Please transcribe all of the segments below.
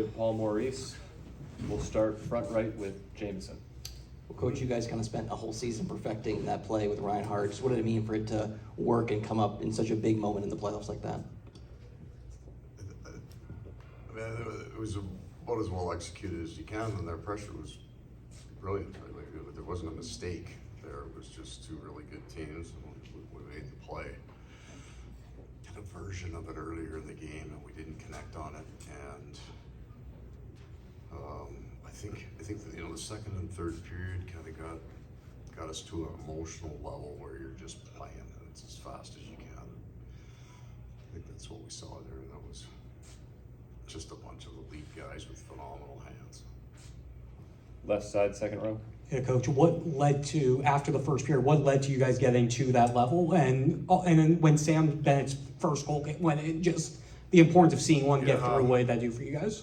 with Paul Maurice. We'll start front right with Jameson. Well, Coach, you guys kind of spent a whole season perfecting that play with Reinhart. Just what did it mean for it to work and come up in such a big moment in the playoffs like that? I mean, it was about as well executed as you can, and their pressure was brilliant. Right? Like, there wasn't a mistake there. It was just two really good teams, and we made the play. Had a version of it earlier in the game, and we didn't connect on it. And I think that, the second and third period kind of got us to an emotional level where you're just playing, and it's as fast as you can. I think that's what we saw there, and that was just a bunch of elite guys with phenomenal hands. Left side, second row. Yeah, Coach, what led to, after the first period, what led to you guys getting to that level? And then when Sam Bennett's first goal came, when it just, the importance of seeing one get through, what did that do for you guys?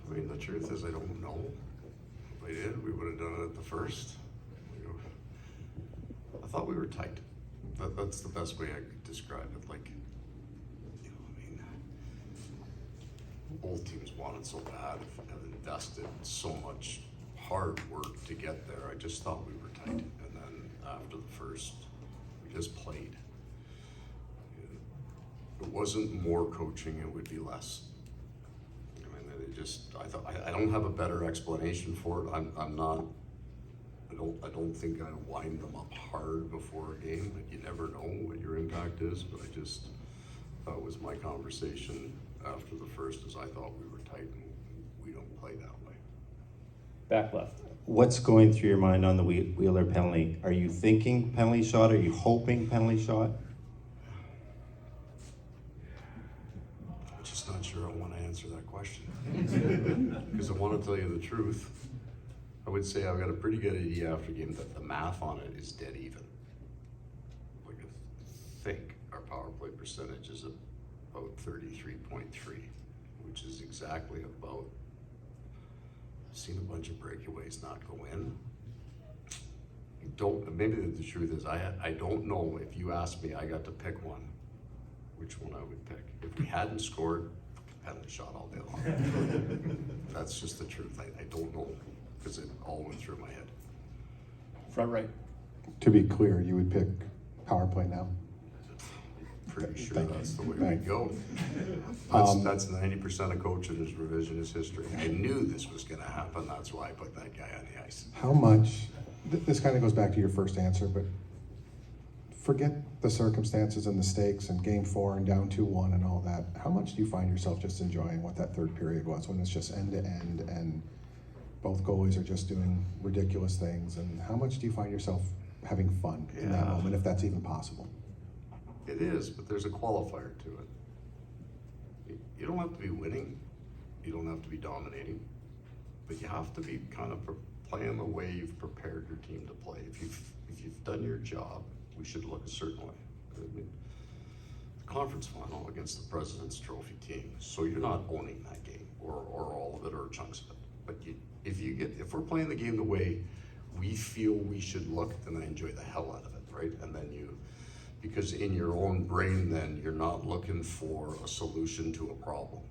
I mean, the truth is, I don't know. If I did, we would have done it at the first. I thought we were tight. That's the best way I could describe it. Like, both teams wanted so bad and invested so much hard work to get there. I just thought we were tight. And then after the first, we just played. It wasn't more coaching, it would be less. I don't have a better explanation for it. I don't think I wind them up hard before a game. Like, you never know what your impact is, but that was my conversation after the first, is I thought we were tight, and we don't play that way. Back left. What's going through your mind on the Wheeler penalty? Are you thinking penalty shot? Are you hoping penalty shot? I'm just not sure I want to answer that question. Because I want to tell you the truth. I would say I've got a pretty good idea after game that the math on it is dead even. Like, I think our power play percentage is about 33.3, which is exactly about, I've seen a bunch of breakaways not go in. Maybe the truth is, I don't know. If you asked me, I got to pick one, which one I would pick. If we hadn't scored, penalty shot all day long. That's just the truth. I don't know, because it all went through my head. Front right. To be clear, you would pick power play now? Pretty sure Thank that's you. the way Right. we go. That's 90% of coaching is revisionist history. I knew this was going to happen. That's why I put that guy on the ice. How much, this kind of goes back to your first answer, but forget the circumstances and the stakes and game 4 and down 2-1 and all that. How much do you find yourself just enjoying what that third period was, when it's just end to end and both goalies are just doing ridiculous things? And how much do you find yourself having fun in that moment, if that's even possible? It is, but there's a qualifier to it. You don't have to be winning. You don't have to be dominating. But you have to be kind of playing the way you've prepared your team to play. If you've done your job, we should look a certain way. I mean, the conference final against the President's Trophy team, so you're not owning that game or all of it or chunks of it. But if we're playing the game the way we feel we should look, then I enjoy the hell out of it, right? And then because in your own brain, then you're not looking for a solution to a problem.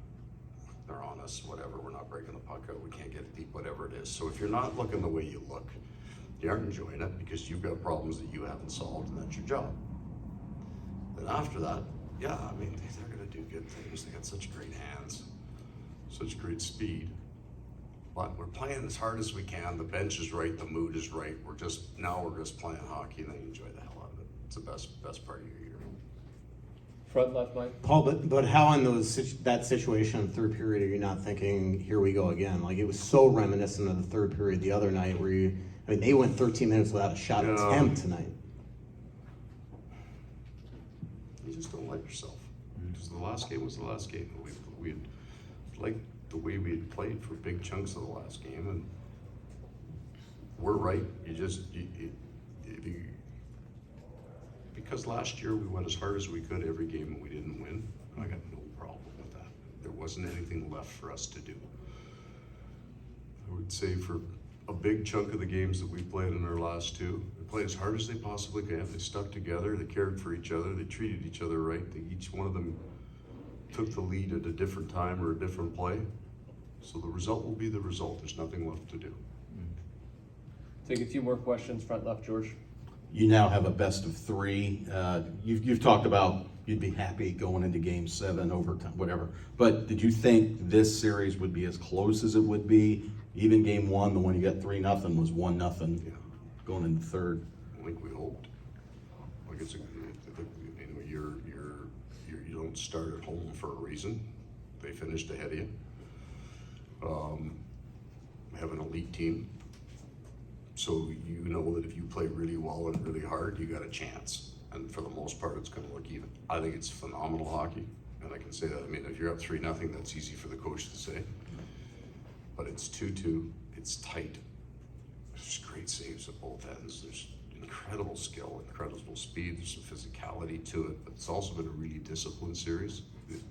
They're on us, whatever, we're not breaking the puck out, we can't get it deep, whatever it is. So if you're not looking the way you look, you aren't enjoying it, because you've got problems that you haven't solved, and that's your job. Then after that, yeah, I mean, they're gonna do good things. They got such great hands, such great speed. But we're playing as hard as we can. The bench is right, the mood is right. We're just playing hockey, and then you enjoy the hell out of it. It's the best part of your year. Front left, Mike. Paul, but how in that situation in the third period are you not thinking, here we go again? Like, it was so reminiscent of the third period the other night where they went 13 minutes without a shot attempt tonight. You just don't let yourself. Because the last game was the last game. We liked the way we had played for big chunks of the last game, and we're right. Because last year we went as hard as we could every game and we didn't win. I got no problem with that. There wasn't anything left for us to do. I would say for a big chunk of the games that we played in our last two, they played as hard as they possibly could. They stuck together, they cared for each other, they treated each other right. Each one of them took the lead at a different time or a different play. So the result will be the result. There's nothing left to do. Take a few more questions, front left, George. You now have a best of three. You've talked about you'd be happy going into game 7, overtime, whatever. But did you think this series would be as close as it would be? Even game 1, the one you got 3-0 was 1-0 going into third. I think we hoped. Like it's you don't start at home for a reason. They finished ahead of you. We have an elite team. So you know that if you play really well and really hard, you got a chance. And for the most part, it's going to look even. I think it's phenomenal hockey, and I can say that. I mean, if you're up 3-0, that's easy for the coach to say. But it's 2-2. It's tight. There's great saves at both ends. There's incredible skill, incredible speed. There's some physicality to it. But it's also been a really disciplined series.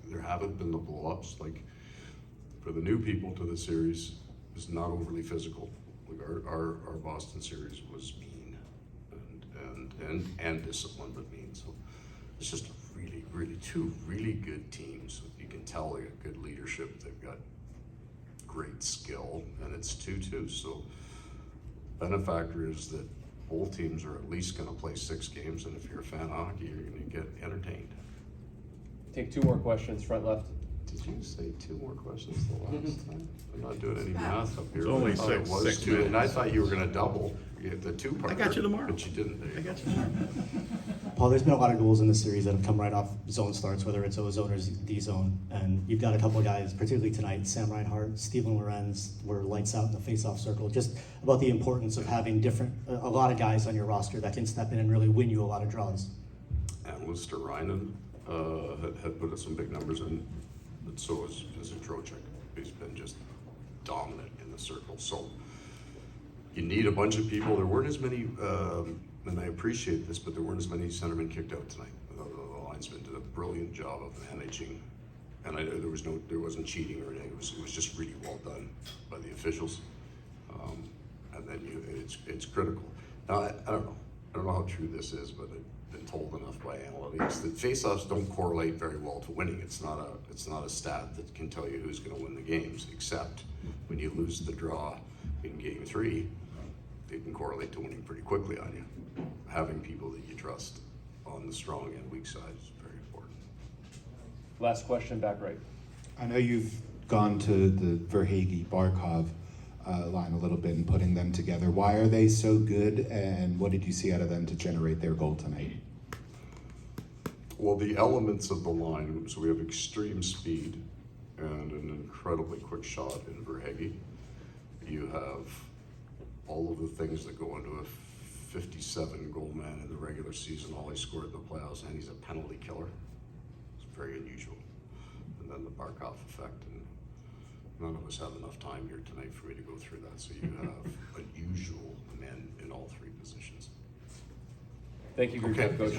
There haven't been the blow-ups. Like, for the new people to the series, it's not overly physical. Like our Boston series was mean and disciplined, but mean. So it's just really two really good teams. You can tell they got good leadership. They've got great skill, and it's 2-2. So benefactor is that both teams are at least going to play 6 games, and if you're a fan of hockey, you're going to get entertained. Take 2 more questions, front left. Did you say 2 more questions the last time? I'm not doing any math up here. It's only I thought it 6, was 6 2, minutes. and I thought you were going to double the 2-part. I got you tomorrow. But you didn't. There you go. Paul, there's been a lot of goals in the series that have come right off zone starts, whether it's O zone or D zone, and you've got a couple of guys, particularly tonight, Sam Reinhart, Steven Lorenz, were lights out in the face-off circle. Just about the importance of having a lot of guys on your roster that can step in and really win you a lot of draws. And Lister Reinen had put some big numbers in, but so is Trocheck. He's been just dominant in the circle. So you need a bunch of people. There weren't as many, and I appreciate this, but there weren't as many centermen kicked out tonight. The linesmen did a brilliant job of managing, and there wasn't cheating or anything. It was just really well done by the officials. And then it's critical. Now I don't know how true this is, but I've been told enough by analytics that faceoffs don't correlate very well to winning. It's not a stat that can tell you who's going to win the games, except when you lose the draw in game 3, they can correlate to winning pretty quickly on you. Having people that you trust on the strong and weak side is very important. Last question, back right. I know you've gone to the Verhaeghe Barkov line a little bit and putting them together. Why are they so good, and what did you see out of them to generate their goal tonight? Well, the elements of the line, so we have extreme speed and an incredibly quick shot in Verhaeghe. You have all of the things that go into a 57 goal man in the regular season, all he scored in the playoffs, and he's a penalty killer. It's very unusual. And then the Barkov effect, and none of us have enough time here tonight for me to go through that. So you have unusual men in all 3 positions. Thank you for your time, Coach.